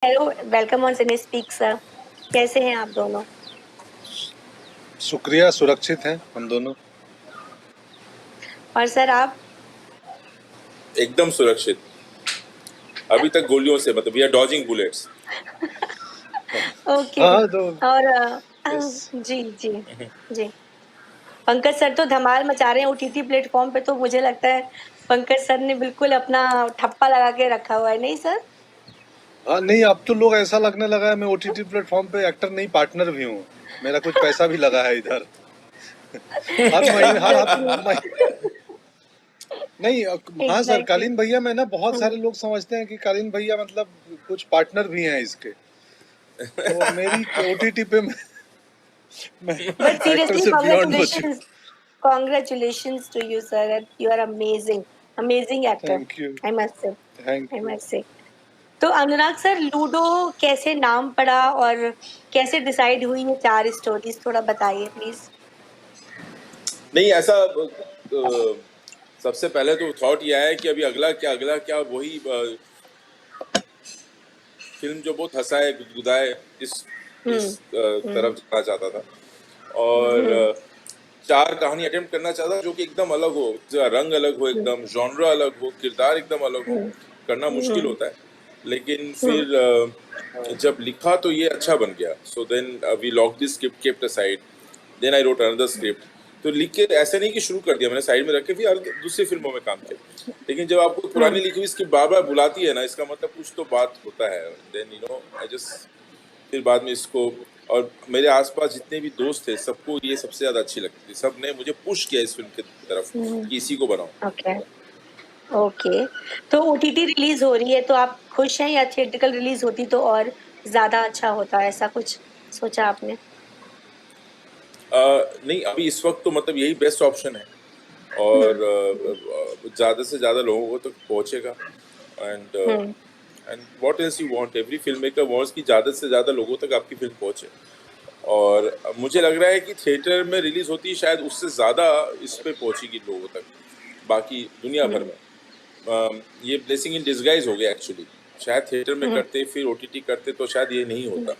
Hello, welcome on cine speak sir. कैसे हैं आप दोनों? शुक्रिया, सुरक्षित हैं हम दोनों। और सर आप? एकदम सुरक्षित। अभी तक गोलियों से मतलब we are dodging bullets. Okay. हाँ तो और इस जी जी जी। पंकज सर तो धमाल मचा रहे हैं ओटीटी प्लेटफॉर्म पे, तो मुझे लगता है पंकज सर ने बिल्कुल अपना ठप्पा लगा के रखा हुआ है, नहीं सर? हाँ नहीं, अब तो लोग ऐसा लगने लगा है मैं ओटीटी प्लेटफॉर्म पे एक्टर नहीं पार्टनर भी हूँ। मेरा कुछ पैसा भी लगा है इधर। हर महीने हर एग्जैक्टली नहीं हाँ सर, एग्जैक्टली। कालीन भैया में ना बहुत सारे लोग समझते हैं कि कालीन भैया मतलब कुछ पार्टनर भी हैं इसके। तो मेरी ओटीटी पे मैं बट एक्टर सीरियसली से बियॉन्ड हो चुका। Congratulation, congratulations to you sir, you are amazing, amazing actor. Thank you, I must say, I thank you. Must say. तो अनुराग सर, लूडो कैसे नाम पड़ा और कैसे डिसाइड हुई ये 4 स्टोरीज, थोड़ा बताइए प्लीज। नहीं ऐसा सबसे पहले तो थॉट ये आया कि अभी अगला क्या वही फिल्म जो बहुत हंसाए गुदगुदाए इस हम्म हम्म तरफ जाना चाहता था। और हम्म 4 कहानी अटेम्प्ट करना चाहता जो कि एकदम अलग हो, रंग अलग हो, हम्म एकदम जॉनरा अलग हो, किरदार एकदम अलग हो। हम्म करना मुश्किल हम्म होता है, लेकिन हम्म फिर जब लिखा तो ये अच्छा बन गया। So then we lock this script, kept aside, then I wrote another script. तो लिख के ऐसे नहीं कि शुरू कर दिया मैंने, साइड में रख के फिर दूसरी फिल्मों में काम किया। लेकिन जब आपको पुरानी हम्म लिखी हुई स्क्रिप्ट बार बार बुलाती है ना, इसका मतलब कुछ तो बात होता है। देन आई जस्ट फिर बाद में इसको, और मेरे आसपास जितने भी दोस्त थे सबको ये सबसे ज्यादा अच्छी लगती थी। सब ने मुझे पुश किया इस फिल्म की तरफ कि इसी को बनाओ। Okay okay. तो ओटीटी रिलीज हो रही है, तो आप खुश हैं या थिएट्रिकल रिलीज होती तो और ज्यादा अच्छा होता, ऐसा कुछ सोचा आपने? नहीं अभी इस वक्त तो मतलब यही बेस्ट ऑप्शन है, और ज़्यादा से ज़्यादा लोगों तक पहुंचेगा। And hmm and what else you want, every film maker wants कि ज़्यादा से ज़्यादा लोगों तक आपकी फिल्म पहुंचे। और मुझे लग रहा है कि थिएटर में रिलीज होती है शायद उससे ज़्यादा इस पे पहुंचेगी लोगों तक, बाकी दुनिया भर हम्म में। ये ब्लेसिंग इन डिसगाइज हो गया एक्चुअली। शायद थिएटर में हम्म करते फिर ओटीटी करते तो शायद ये नहीं होता।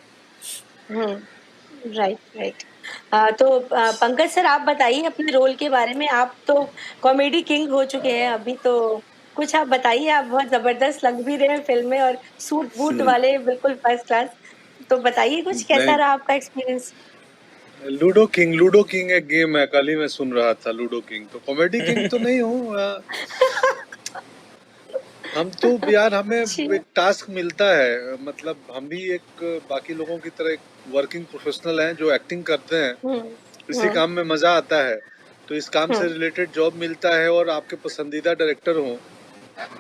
Right right. तो पंकज सर, आप बताइए अपने रोल के बारे में। आप तो कॉमेडी किंग हो चुके हैं अभी, तो कुछ आप बताइए। आप बहुत जबरदस्त लग भी रहे हैं फिल्म में, और सूट बूट वाले बिल्कुल फर्स्ट क्लास। तो बताइए कुछ, कैसा नहीं, रहा आपका एक्सपीरियंस? लूडो किंग एक गेम है, कल ही मैं सुन रहा था। लूडो किंग तो कॉमेडी किंग तो नहीं हूँ। हम तो यार, हमें जी। एक टास्क मिलता है, मतलब हम भी एक बाकी लोगों की तरह एक वर्किंग प्रोफेशनल हैं जो एक्टिंग करते हैं। हम्म इसी हम्म काम में मजा आता है, तो इस काम से हम्म रिलेटेड जॉब मिलता है। और आपके पसंदीदा डायरेक्टर हो,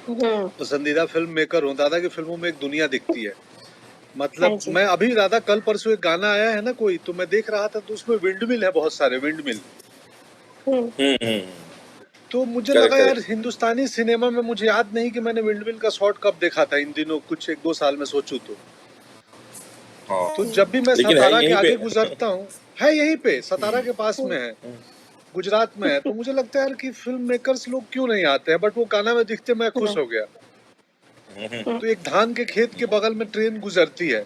हम्म पसंदीदा फिल्म मेकर हो, दादा की फिल्मों में एक दुनिया दिखती है। हाँ मतलब जी। मैं अभी दादा, कल परसों एक गाना आया है ना कोई, तो मैं देख रहा था, तो उसमें विंडमिल है, बहुत सारे विंडमिल। हम्म हम्म। तो मुझे करेक्ट लगा यार, करेक्ट। हिंदुस्तानी सिनेमा में मुझे याद नहीं कि मैंने विंडमिल का शॉट कब देखा था इन दिनों, कुछ 1-2 साल में सोचूं तो हाँ जब भी मैं लेकिन है सतारा के यहीं पे। आगे गुजरता हूँ, है यहीं पे, सतारा के पास में है, गुजरात में है, तो मुझे लगता है यार कि फिल्म मेकर्स लोग क्यों नहीं आते हैं, बट वो गाना में दिखते मैं खुश हो गया। तो एक धान के खेत के बगल में ट्रेन गुजरती है,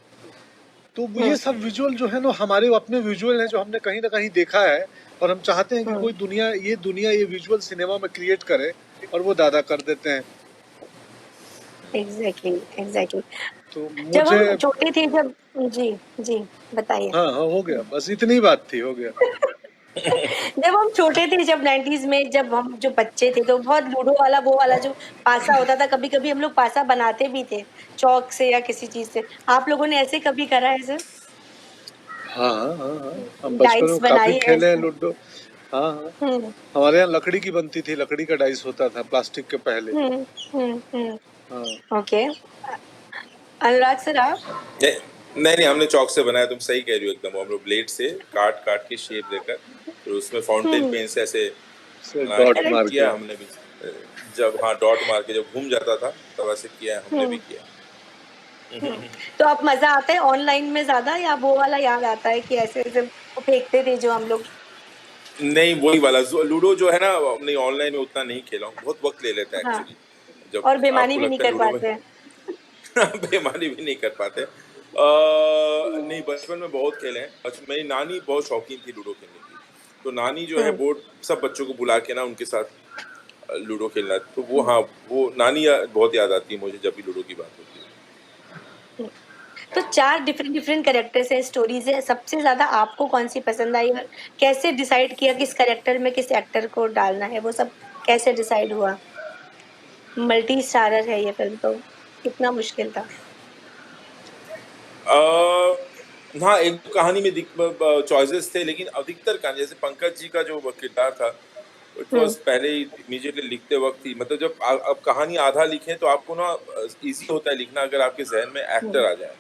तो वो ये सब विजुअल जो है ना, हमारे अपने विजुअल है जो हमने कहीं ना कहीं देखा है। और हम चाहते हैं कि कोई दुनिया ये विजुअल सिनेमा में क्रिएट करे, और वो दादा कर देते हैं। Exactly exactly. तो जब मुझे, हम छोटे थे, जब जी जी बताइए। हाँ हाँ, हो गया, बस इतनी बात थी, हो गया। जब हम छोटे थे, जब 90s में, जब हम जो बच्चे थे, तो बहुत लूडो वाला, वो वाला जो पासा होता था, कभी कभी हम लोग पासा बनाते भी थे चौक से या किसी चीज से। आप लोगों ने ऐसे कभी करा है सर? हाँ हाँ हाँ हाँ, हम बचपन डाइस में काफी बनाई है खेले हैं ऐसे? लूडो। हाँ हाँ, हम्म हमारे यहाँ लकड़ी की बनती थी, लकड़ी का डाइस होता था, प्लास्टिक के पहले। हम्म। हाँ ओके। अनुराग सर आप? नहीं नहीं नहीं, हमने चौक से बनाया, तुम सही कह रही हो एकदम। हम लोग ब्लेड से काट काट के शेप देकर, फिर उसमें फाउंटेन पेन से ऐसे से डॉट मार करेक्ट। के। किया हमने भी। जब हाँ डॉट मार के जब घूम जाता था तब ऐसे किया है, हमने भी हम्म किया। तो अब मजा आता है ऑनलाइन में ज्यादा, या वो वाला याद आता है कि ऐसे ऐसे वो फेंकते थे जो हम लोग? नहीं वही वाला लूडो जो है ना, नहीं ऑनलाइन में उतना नहीं खेला हूँ, बहुत वक्त ले लेता है हाँ, एक्चुअली। जब और बेईमानी आपको भी नहीं लगता है कर लूडो में, पाते हैं। बेईमानी भी नहीं कर पाते। नहीं, बचपन में बहुत खेले हैं। मेरी नानी बहुत शौकीन थी लूडो खेलने की, तो नानी जो है बोर्ड सब बच्चों को बुला के ना उनके साथ लूडो खेलना, तो वो हाँ, वो नानी बहुत याद आती है मुझे जब भी लूडो की बात होती है। तो 4 डिफरेंट डिफरेंट कैरेक्टर्स हैं, स्टोरीज है, सबसे ज्यादा आपको कौन सी पसंद आई और कैसे डिसाइड किया किस कैरेक्टर में किस एक्टर को डालना है, वो सब कैसे डिसाइड हुआ? मल्टी स्टारर है ये फिल्म, तो कितना मुश्किल था? हाँ, एक दो कहानी में चॉइसेस थे, लेकिन अधिकतर कहानी जैसे पंकज जी का जो किरदार था, इट वाज पहले ही इमीडिएटली लिखते वक्त ही, मतलब जब अब कहानी आधा लिखें तो आपको ना इजी होता है लिखना, अगर आपके जहन में एक्टर आ जाए,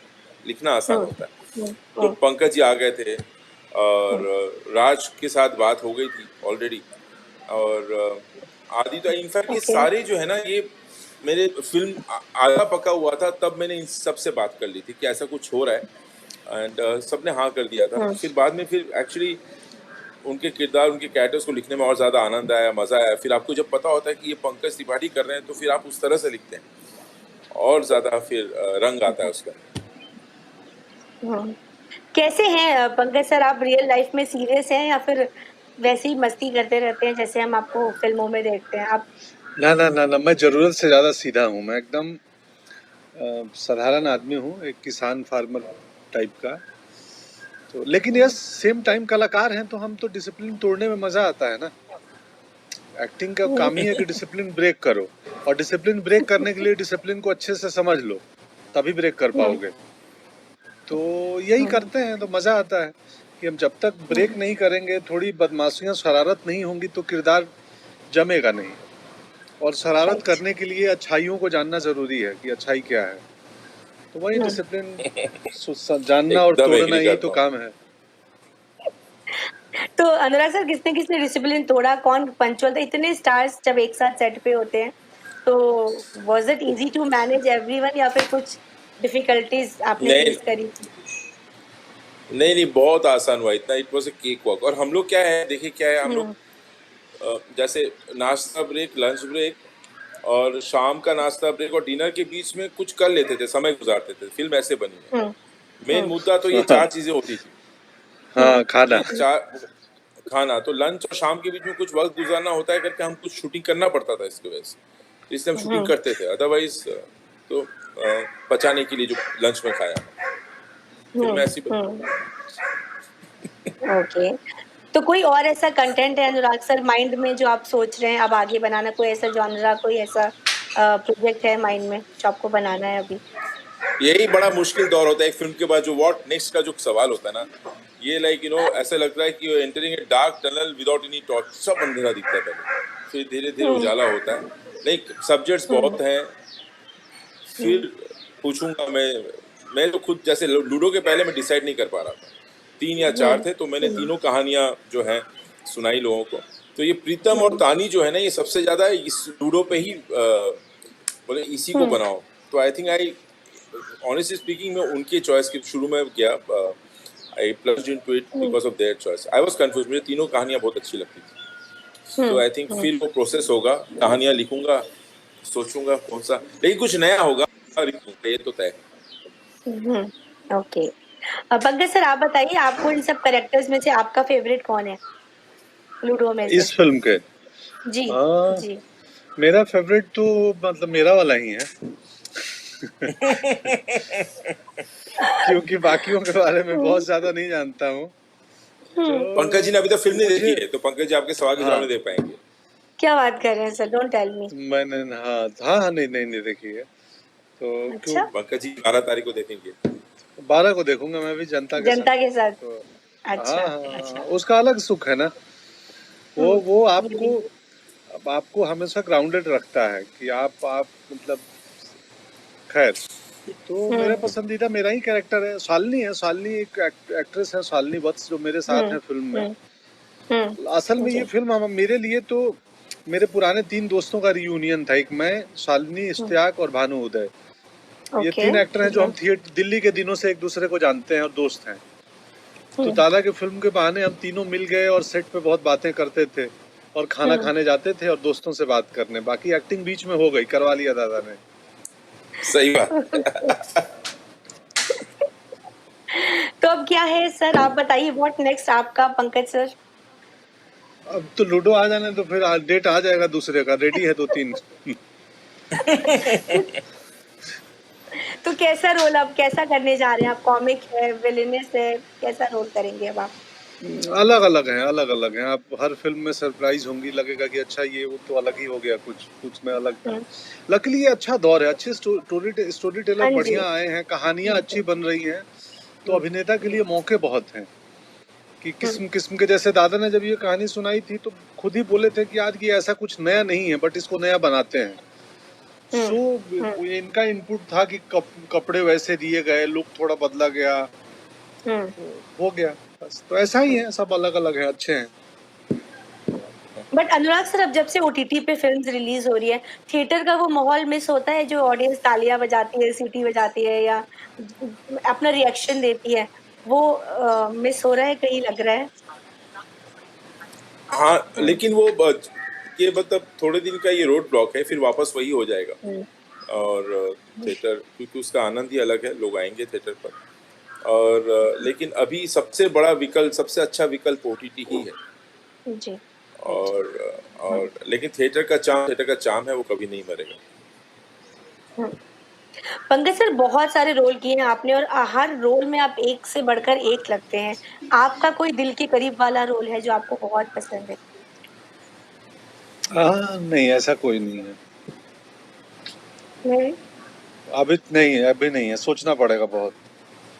लिखना आसान होता है। तो पंकज जी आ गए थे और राज के साथ बात हो गई थी ऑलरेडी, और आदि तो इनफैक्ट ये सारे जो है ना, ये मेरे फिल्म आधा पका हुआ था तब मैंने इन सब से बात कर ली थी कि ऐसा कुछ हो रहा है, एंड सबने हाँ कर दिया था। फिर बाद में फिर एक्चुअली उनके किरदार, उनके कैरेक्टर्स को लिखने में और ज़्यादा आनंद आया, मज़ा आया। फिर आपको जब पता होता है कि ये पंकज त्रिपाठी कर रहे हैं, तो फिर आप उस तरह से लिखते हैं और ज़्यादा फिर रंग आता है उसका। कैसे हैं पंकज सर, आप रियल लाइफ में सीरियस हैं या फिर वैसे ही मस्ती करते रहते हैं जैसे हम आपको फिल्मों में देखते हैं? आप ना ना ना ना, मैं जरूरत से ज्यादा सीधा हूँ। मैं एकदम साधारण आदमी हूँ, एक किसान फार्मर टाइप का। तो लेकिन यस, सेम टाइम कलाकार हैं, तो हम तो डिसिप्लिन तोड़ने में मजा आता है ना। एक्टिंग का काम ही है कि डिसिप्लिन ब्रेक करो, और डिसिप्लिन ब्रेक करने के लिए डिसिप्लिन को अच्छे से समझ लो, तभी ब्रेक कर पाओगे। तो यही करते हैं, तो मजा आता है कि हम जब तक ब्रेक नहीं करेंगे, थोड़ी बदमाशियां शरारत नहीं होंगी, तो किरदार जमेगा नहीं। और शरारत करने के लिए अच्छाइयों को जानना जरूरी है कि अच्छाई क्या है। तो वही डिसिप्लिन जानना और एकदम तोड़ना, एग्री यही करता तो हूँ। काम है। तो अनुराग सर, किसने किसने डिसिप्लिन तोड़ा, कौन पंचुअल था? इतने स्टार्स जब एक साथ सेट पे होते हैं, तो was it easy to manage everyone या फिर कुछ डिफिकल्टीज आपने नहीं फेस करी? नहीं नहीं, बहुत आसान हुआ, इतना it was a cake walk. और हम लोग क्या है, देखिए क्या है, हम लोग जैसे नाश्ता ब्रेक, लंच ब्रेक और शाम का नाश्ता ब्रेक और डिनर के बीच में कुछ कर लेते थे, समय गुजारते थे। फिल्म ऐसे बनी है। मेन मुद्दा तो ये चार चीजें होती थी हाँ, खाना। कि चार खाना, तो लंच और शाम के बीच में कुछ वक्त गुजारना होता है करके हम कुछ शूटिंग करना पड़ता था इसकी वजह से, तो इसलिए हम शूटिंग करते थे। अदरवाइज तो पचाने के लिए जो लंच में खाया, फिल्म ऐसी बनी। ओके। तो कोई और ऐसा कंटेंट है अनुराग सर माइंड में जो आप सोच रहे हैं अब आगे बनाना, कोई ऐसा जॉनरा, कोई ऐसा प्रोजेक्ट है माइंड में जो आपको बनाना है अभी? यही बड़ा मुश्किल दौर होता है एक फिल्म के बाद, जो व्हाट नेक्स्ट का जो सवाल होता है ना, ये लाइक ऐसा लगता है कि you entering a dark tunnel without any torch. सब अंधेरा दिखता है पहले, फिर धीरे धीरे उजाला होता है। नहीं, सब्जेक्ट्स बहुत हैं। फिर पूछूंगा मैं तो खुद, जैसे लूडो के पहले मैं डिसाइड नहीं कर पा रहा था, 3 या 4 थे, तो मैंने तीनों कहानियां जो हैं सुनाई लोगों को। तो ये प्रीतम और तानी जो है ना, ये सबसे ज्यादा इस लूडो पे ही बोले इसी को बनाओ। तो आई थिंक ऑनेस्टली स्पीकिंग, मैं उनके चॉइस के शुरू में गया, I plunged into it because of their choice. I was confuse, मुझे तीनों कहानियां बहुत अच्छी लगती थी। तो आई थिंक फिर वो प्रोसेस होगा, कहानियां लिखूंगा, सोचूंगा कौन सा, लेकिन कुछ नया होगा, ये तो तय। ओके। पंकज सर, आप बताइए, आपको इन सब कैरेक्टर्स में से आपका फेवरेट कौन है लूडो में से? इस फिल्म के जी जी। मेरा फेवरेट तो मतलब मेरा वाला ही है। क्योंकि बाकियों के बारे में बहुत ज्यादा नहीं जानता हूँ। तो पंकज जी ने अभी तक फिल्म नहीं देखी है, तो पंकज जी आपके सवाल के जवाब नहीं दे पाएंगे। क्या बात कर रहे हैं सर, डोंट टेल मी। मैंने हाँ नहीं देखी है। तो अच्छा? पंकज जी 12 तारीख को देखेंगे। 12 को देखूंगा मैं भी, जनता के साथ। तो अच्छा हाँ, उसका अलग सुख है ना। वो आपको हमेशा ग्राउंडेड रखता है कि आप मतलब खैर। तो मेरा पसंदीदा मेरा ही कैरेक्टर है, शालिनी है। शालिनी एक एक्ट्रेस है, शालिनी वत्स, जो मेरे साथ है फिल्म में। असल में ये फिल्म मेरे लिए तो मेरे पुराने 3 दोस्तों का रियूनियन था। एक मैं, शालिनी, इश्तियाक और भानु उदय। ये 3 एक्टर हैं जो हम दिल्ली के दिनों से एक दूसरे को जानते हैं और दोस्त हैं। तो दादा के फिल्म के बहाने हम तीनों मिल गए और सेट पे बहुत बातें करते थे और खाना खाने जाते थे और दोस्तों से बात करने। बाकी एक्टिंग बीच में हो गई, करवा लिया दादा ने। सही बात। तो अब क्या है सर, आप बताइए व्हाट नेक्स्ट आपका, पंकज सर? अब तो लूडो आ जाने तो फिर डेट आ जाएगा दूसरे का, रेडी है 2-3। तो कैसा रोल अब कैसा करने जा रहे हैं आप? कॉमिक है, विलेनस है, कैसा रोल करेंगे अब आप? अलग अलग हैं, अलग अलग हैं। आप हर फिल्म में सरप्राइज होंगी, लगेगा कि अच्छा ये वो तो अलग ही हो गया, कुछ कुछ में अलग था। लकीली ये अच्छा दौर है, अच्छे स्टोरी टेलर हाँ जी। बढ़िया आए हैं, कहानियां अच्छी बन रही हैं, तो अभिनेता के लिए मौके बहुत हैं कि किस्म किस्म के। जैसे दादा ने जब ये कहानी सुनाई थी तो खुद ही बोले थे कि आज ये ऐसा कुछ नया नहीं है, बट इसको नया बनाते हैं। सो इनका इनपुट था कि कपड़े वैसे दिए गए, लुक थोड़ा बदला गया, तो हो गया बस। तो ऐसा ही है, सब अलग अलग है, अच्छे हैं। बट अनुराग सर, अब जब से ओटीटी पे फिल्म्स रिलीज हो रही है, थिएटर का वो माहौल मिस होता है, जो ऑडियंस तालियां बजाती है, सीटी बजाती है या अपना रिएक्शन देती है, वो मिस हो रहा है, कहीं लग रहा है? हाँ, लेकिन वो ये मतलब थोड़े दिन का ये रोड ब्लॉक है, फिर वापस वही हो जाएगा। और थिएटर, क्योंकि उसका आनंद ही अलग है, लोग आएंगे थिएटर पर। और लेकिन अभी सबसे बड़ा विकल्प, सबसे अच्छा विकल्प ओटीटी ही है। जी। और लेकिन थिएटर का चार्म है, वो कभी नहीं मरेगा। पंकज सर, बहुत सारे रोल किए हैं आपने और हर रोल में आप एक से बढ़कर एक लगते हैं। आपका कोई दिल के करीब वाला रोल है जो आपको बहुत पसंद है? नहीं, ऐसा कोई नहीं है। नहीं? अभी नहीं है, अभी नहीं है, सोचना पड़ेगा बहुत।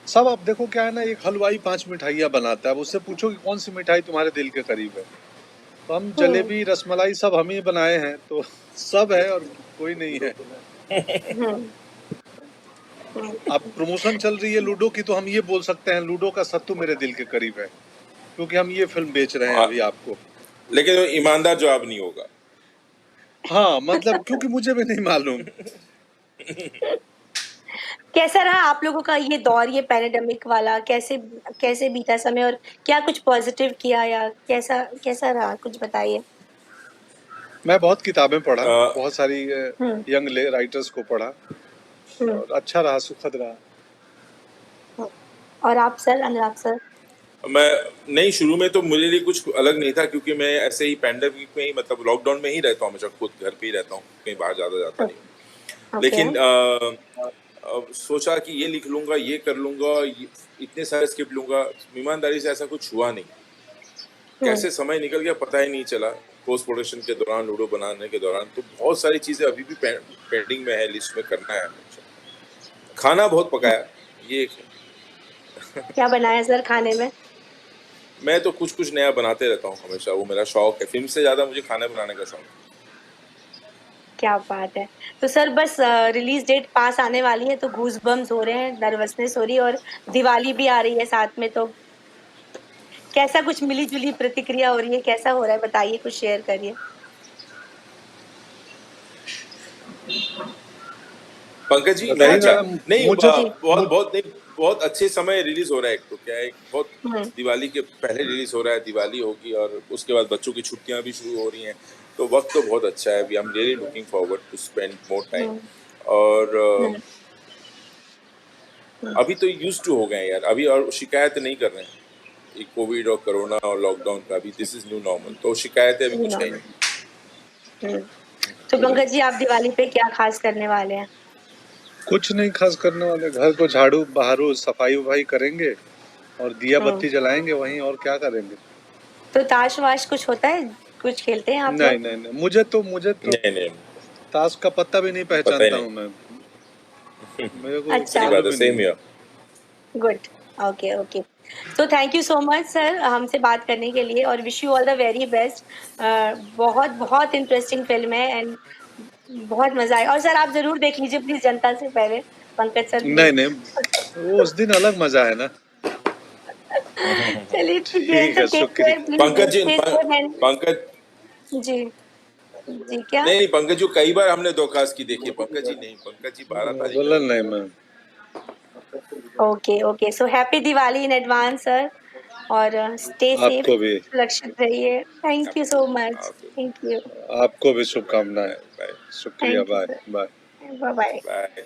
सब अब देखो क्या है ना, एक हलवाई 5 मिठाइयाँ बनाता है, अब उससे पूछो कि कौन सी मिठाई तुम्हारे दिल के करीब है, तो हम जलेबी रसमलाई सब हम ही बनाए हैं, तो सब है और कोई नहीं है। अब प्रमोशन चल रही है लूडो की, तो हम ये बोल सकते हैं लूडो का सत्तू मेरे दिल के करीब है, क्योंकि हम ये फिल्म बेच रहे हैं अभी आपको। लेकिन वो ईमानदार जवाब नहीं होगा। हाँ, मतलब क्योंकि मुझे भी नहीं मालूम। कैसा रहा आप लोगों का ये दौर, ये पैंडेमिक वाला? कैसे कैसे बीता समय और क्या कुछ पॉजिटिव किया या कैसा कैसा रहा, कुछ बताइए? मैं बहुत किताबें पढ़ा, बहुत सारी यंग राइटर्स को पढ़ा, और अच्छा रहा, सुखद रहा। और आप सर, अनुराग सर? मैं नहीं, शुरू में तो मेरे लिए कुछ अलग नहीं था, क्योंकि मैं ऐसे ही पैंडेमिक में ही, मतलब लॉकडाउन में ही रहता हूँ, हमेशा खुद घर पे ही रहता हूँ, कहीं बाहर ज़्यादा जाता नहीं। लेकिन सोचा कि ये लिख लूंगा, ये कर लूंगा, इतने सारे स्क्रिप्ट लूंगा। ईमानदारी से ऐसा कुछ हुआ नहीं। कैसे समय निकल गया पता ही नहीं चला। पोस्ट प्रोडक्शन के दौरान, लूडो बनाने के दौरान, तो बहुत सारी चीजें अभी भी पेंडिंग में है, लिस्ट में करना है। खाना बहुत पकाया, ये क्या बनाया सर खाने में? मैं तो कुछ कुछ नया बनाते रहता हूँ हमेशा, वो मेरा शौक है। फिल्म से ज्यादा मुझे खाना बनाने का शौक है। क्या बात है। तो सर बस रिलीज डेट पास आने वाली है, तो गूज बम्स हो रहे हैं, नर्वसनेस हो रही है, और दिवाली भी आ रही है साथ में, तो कैसा कुछ मिली जुली प्रतिक्रिया हो रही है, कैसा हो रहा है, बताइए, कुछ शेयर करिए। पंकज जी, अच्छा नहीं, बहुत अच्छे समय रिलीज हो रहा है। एक तो क्या है, बहुत दिवाली के पहले रिलीज हो रहा है, दिवाली होगी और उसके बाद बच्चों की छुट्टियां भी शुरू हो रही हैं, तो वक्त तो बहुत अच्छा है। We I am really looking forward to spend more time. और अभी तो यूज टू हो गए यार, अभी और शिकायत नहीं कर रहे हैं कोविड और कोरोना और लॉकडाउन का। अभी दिस इज न्यू नॉर्मल, तो शिकायतें अभी कुछ है नहीं। तो पंकज जी, आप दिवाली पे क्या खास करने वाले हैं? कुछ नहीं खास करने वाले, घर को झाड़ू बहारू सफाई वफाई करेंगे और दिया बत्ती जलाएंगे वहीं, और क्या करेंगे। तो ताश वाश कुछ होता है, कुछ खेलते हैं आप लोग? नहीं, मुझे तो नहीं, ताश का पत्ता भी नहीं पहचानता हूँ मैं। मेरे को अच्छा, बात है, same here. Good, okay okay. तो thank you so much sir हमसे बात करने के लिए, और wish you all the very best. बहुत बहुत इंटरेस्टिंग फिल्म है एंड बहुत मजा आया। और सर आप जरूर देख लीजिए प्लीज, जनता से पहले, पंकज सर। नहीं, वो उस दिन अलग मजा है ना। चलिए ठीक है ठीक है, सर, टेक शुक्रिया। Care please. पंकज जी जी, क्या? नहीं, पंकज जी कई बार हमने दरखास्त की, देखिए पंकज जी नहीं, पंकज जी 12 तारीख बोला नहीं मैं। Okay okay, so happy Diwali in advance sir, और स्टे सेफ, आपको भी, सुरक्षित रहिए। Thank you so much, thank you. आपको भी शुभकामनाएं। शुक्रिया, thank you bye sir, bye bye bye. Bye.